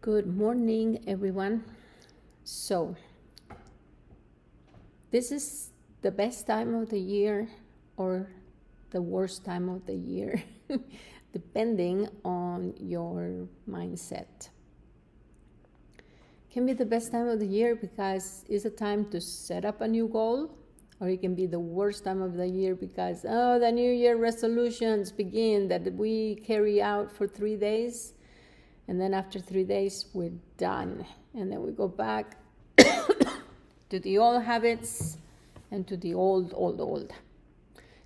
Good morning, everyone. So, this is the best time of the year or the worst time of the year, depending on your mindset. Can be the best time of the year because it's a time to set up a new goal, or it can be the worst time of the year because, the New Year resolutions begin that we carry out for 3 days. And then after 3 days, we're done. And then we go back to the old habits and to the old.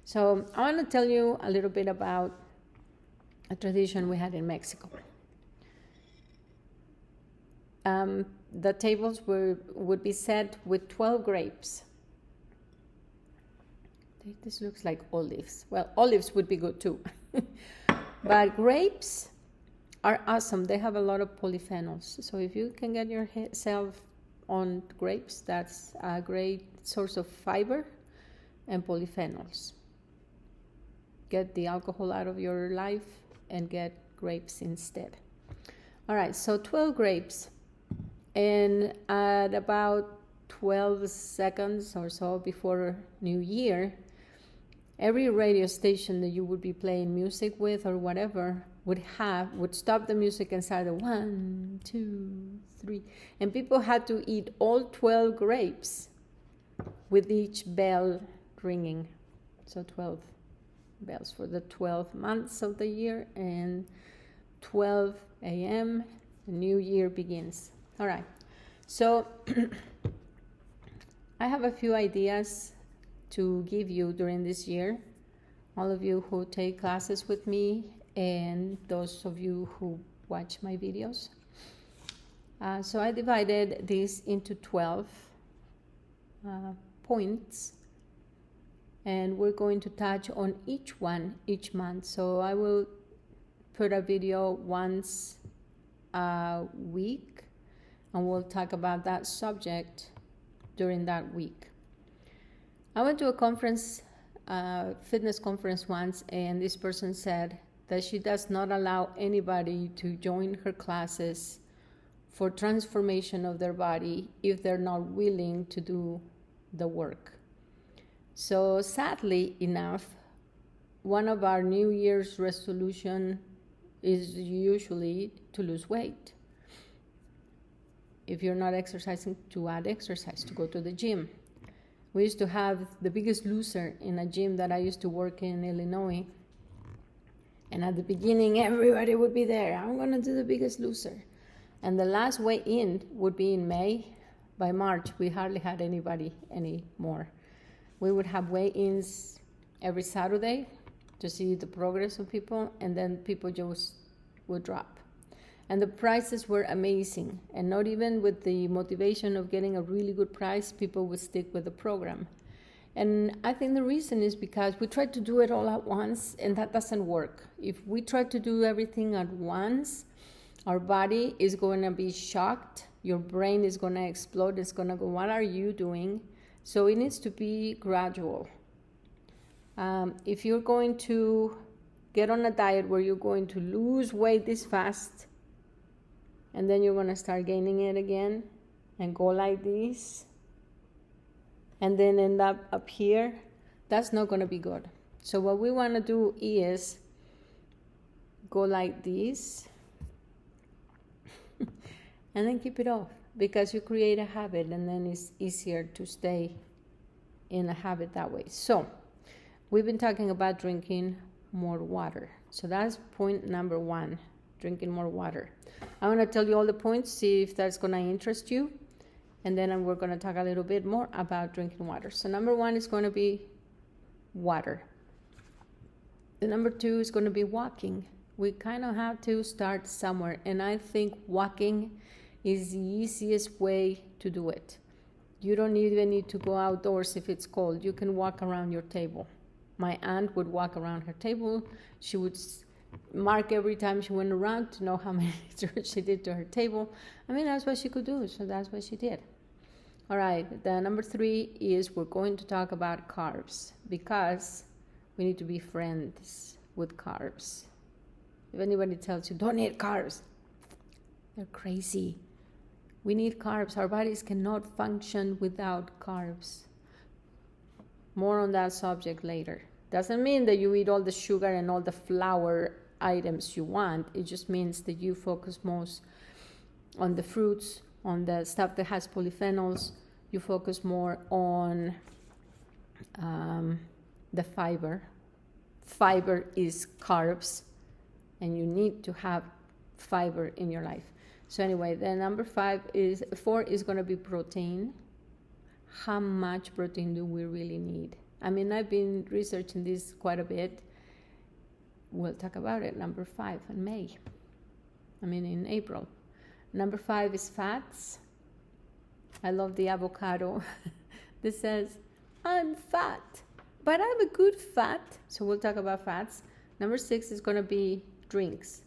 So I want to tell you a little bit about a tradition we had in Mexico. The tables would be set with 12 grapes. This looks like olives. Well, olives would be good too. But grapes are awesome. They have a lot of polyphenols. So if you can get yourself on grapes, that's a great source of fiber and polyphenols. Get the alcohol out of your life and get grapes instead. All right, so 12 grapes. And at about 12 seconds or so before New Year, every radio station that you would be playing music with or whatever would stop the music and start 1, 2, 3. And people had to eat all 12 grapes with each bell ringing. So 12 bells for the 12 months of the year, and 12 a.m. the new year begins. All right. So I have a few ideas to give you during this year. All of you who take classes with me and those of you who watch my videos. So I divided this into 12 points, and we're going to touch on each one each month. So I will put a video once a week, and we'll talk about that subject during that week. I went to a conference, fitness conference once, and this person said that she does not allow anybody to join her classes for transformation of their body if they're not willing to do the work. So sadly enough, one of our New Year's resolution is usually to lose weight. If you're not exercising, to add exercise, to go to the gym. We used to have the Biggest Loser in a gym that I used to work in Illinois. And at the beginning, everybody would be there. I'm going to do the Biggest Loser. And the last weigh-in would be in May. By March, we hardly had anybody anymore. We would have weigh-ins every Saturday to see the progress of people, and then people just would drop. And the prices were amazing. And not even with the motivation of getting a really good price, people would stick with the program. And I think the reason is because we try to do it all at once, and that doesn't work. If we try to do everything at once, our body is going to be shocked. Your brain is going to explode. It's going to go, what are you doing? So it needs to be gradual. If you're going to get on a diet where you're going to lose weight this fast, and then you're going to start gaining it again and go like this, and then end up here, that's not going to be good. So what we want to do is go like this and then keep it off, because you create a habit and then it's easier to stay in a habit that way. So we've been talking about drinking more water. So that's point number 1, drinking more water. I want to tell you all the points, see if that's going to interest you. And then we're going to talk a little bit more about drinking water. So number 1 is going to be water. The number 2 is going to be walking. We kind of have to start somewhere. And I think walking is the easiest way to do it. You don't even need to go outdoors if it's cold. You can walk around your table. My aunt would walk around her table. She would mark every time she went around to know how many steps she did to her table. I mean, that's what she could do, so that's what she did. All right, the number 3 is we're going to talk about carbs, because we need to be friends with carbs. If anybody tells you, don't eat carbs, They're crazy. We need carbs. Our bodies cannot function without carbs. More on that subject later. Doesn't mean that you eat all the sugar and all the flour items you want. It just means that you focus most on the fruits, on the stuff that has polyphenols. You focus more on the fiber. Fiber is carbs, and you need to have fiber in your life. So anyway, then number 4 is going to be protein. How much protein do we really need? I mean, I've been researching this quite a bit. We'll talk about it. Number 5 in April. Number 5 is fats. I love the avocado that says, I'm fat, but I'm a good fat. So we'll talk about fats. Number 6 is going to be drinks.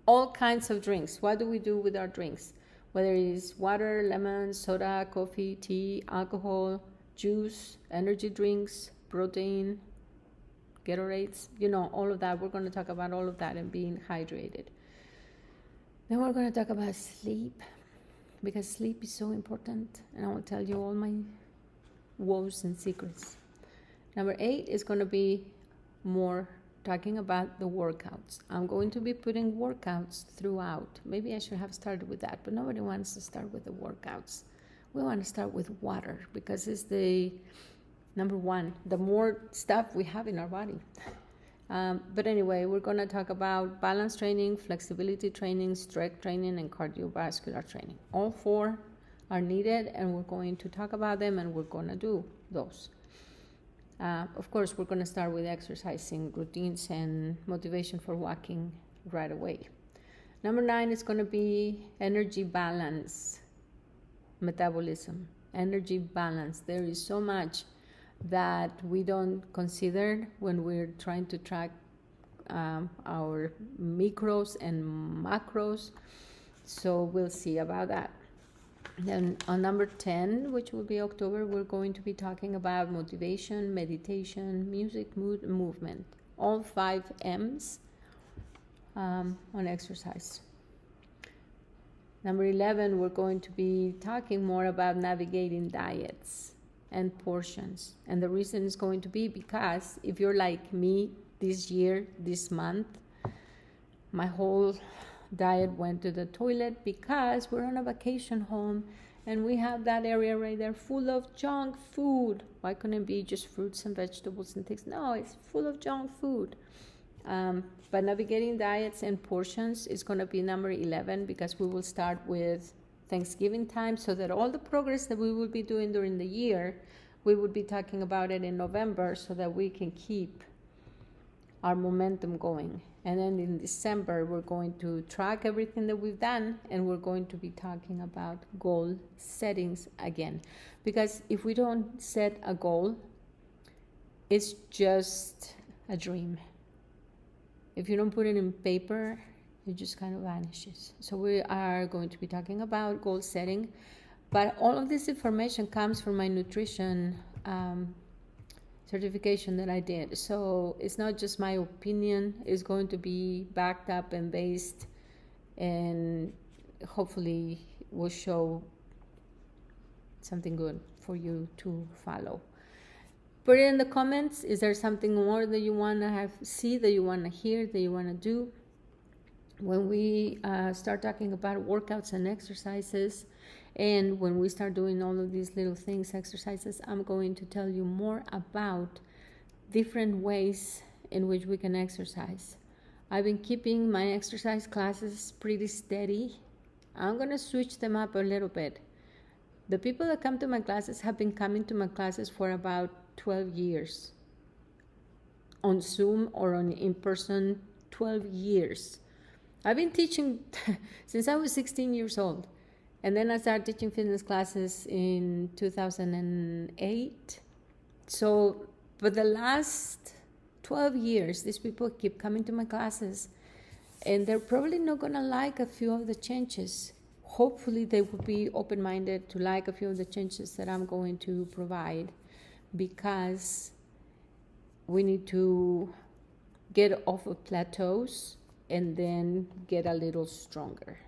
All kinds of drinks. What do we do with our drinks? Whether it's water, lemon, soda, coffee, tea, alcohol, juice, energy drinks, protein, Gatorades, all of that. We're going to talk about all of that and being hydrated. Then we're going to talk about sleep, because sleep is so important, and I will tell you all my woes and secrets. Number 8 is going to be more talking about the workouts. I'm going to be putting workouts throughout. Maybe I should have started with that, but nobody wants to start with the workouts. We want to start with water, because it's the number 1, the more stuff we have in our body. But anyway, we're going to talk about balance training, flexibility training, strength training, and cardiovascular training. All 4 are needed, and we're going to talk about them, and we're going to do those. Of course, we're going to start with exercising routines and motivation for walking right away. Number 9 is going to be energy balance, metabolism, energy balance. There is so much that we don't consider when we're trying to track our micros and macros. So we'll see about that. Then on number 10, which will be October, we're going to be talking about motivation, meditation, music, mood, and movement. All 5 M's on exercise. Number 11, we're going to be talking more about navigating diets and portions. And the reason is going to be because if you're like me this year, this month, my whole diet went to the toilet because we're on a vacation home and we have that area right there full of junk food. Why couldn't it be just fruits and vegetables and things? No, it's full of junk food. But navigating diets and portions is going to be number 11, because we will start with Thanksgiving time, so that all the progress that we will be doing during the year, we would be talking about it in November, so that we can keep our momentum going. And then in December, we're going to track everything that we've done, and we're going to be talking about goal settings again. Because if we don't set a goal, it's just a dream. If you don't put it in paper, it just kind of vanishes. So we are going to be talking about goal setting. But all of this information comes from my nutrition certification that I did. So it's not just my opinion. It's going to be backed up and based, and hopefully will show something good for you to follow. Put it in the comments. Is there something more that you want to see, that you want to hear, that you want to do? When we start talking about workouts and exercises, and when we start doing all of these little things, exercises, I'm going to tell you more about different ways in which we can exercise. I've been keeping my exercise classes pretty steady. I'm going to switch them up a little bit. The people that come to my classes have been coming to my classes for about 12 years. On Zoom or on in-person, 12 years. I've been teaching since I was 16 years old. And then I started teaching fitness classes in 2008. So for the last 12 years, these people keep coming to my classes, and they're probably not going to like a few of the changes. Hopefully they will be open-minded to like a few of the changes that I'm going to provide, because we need to get off of plateaus and then get a little stronger.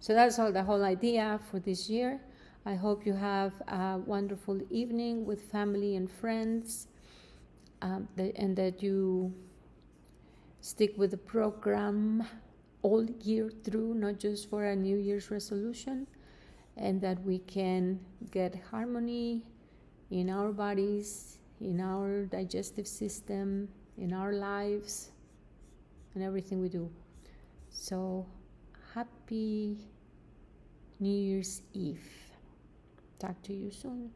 So that's all, the whole idea for this year. I hope you have a wonderful evening with family and friends, and that you stick with the program all year through, not just for a New Year's resolution, and that we can get harmony in our bodies, in our digestive system, in our lives, and everything we do. So happy New Year's Eve. Talk to you soon.